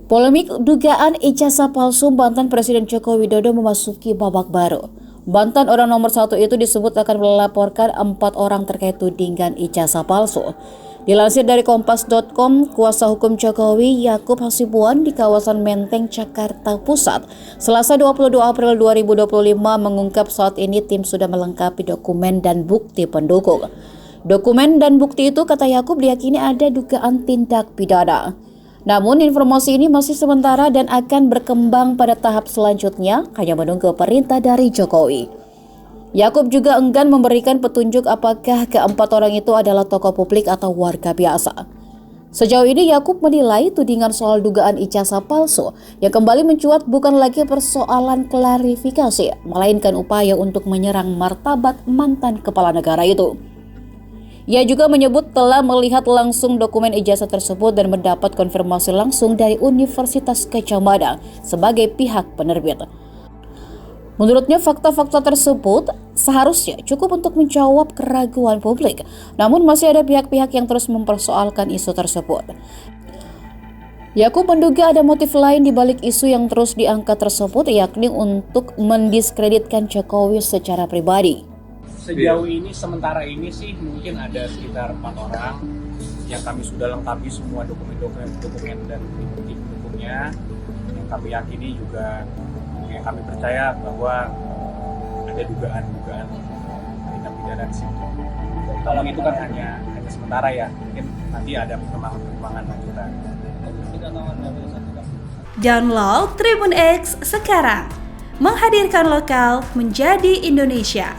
Polemik dugaan ijazah palsu mantan Presiden Joko Widodo memasuki babak baru. Mantan orang nomor 1 itu disebut akan melaporkan 4 orang terkait tudingan ijazah palsu. Dilansir dari Kompas.com, kuasa hukum Jokowi Yakub Hasibuan di kawasan Menteng, Jakarta Pusat, Selasa 22 April 2025 mengungkap saat ini tim sudah melengkapi dokumen dan bukti pendukung. Dokumen dan bukti itu, kata Yakub, diyakini ada dugaan tindak pidana. Namun informasi ini masih sementara dan akan berkembang pada tahap selanjutnya, hanya menunggu perintah dari Jokowi. Yakub juga enggan memberikan petunjuk apakah keempat orang itu adalah tokoh publik atau warga biasa. Sejauh ini Yakub menilai tudingan soal dugaan ijazah palsu yang kembali mencuat bukan lagi persoalan klarifikasi, melainkan upaya untuk menyerang martabat mantan kepala negara itu. Ia juga menyebut telah melihat langsung dokumen ijazah tersebut dan mendapat konfirmasi langsung dari Universitas Gadjah Mada sebagai pihak penerbit. Menurutnya, fakta-fakta tersebut seharusnya cukup untuk menjawab keraguan publik, namun masih ada pihak-pihak yang terus mempersoalkan isu tersebut. Yakub menduga ada motif lain di balik isu yang terus diangkat tersebut, yakni untuk mendiskreditkan Jokowi secara pribadi. Sejauh ini, sementara ini sih mungkin ada sekitar 4 orang yang kami sudah lengkapi semua dokumen dan bukti pendukungnya, yang kami yakini juga, yang kami percaya bahwa ada dugaan tindak pidana di situ. Kalau itu kan hanya sementara ya, mungkin nanti ada perkembangan lanjutan. Download Tribun X sekarang, menghadirkan lokal menjadi Indonesia.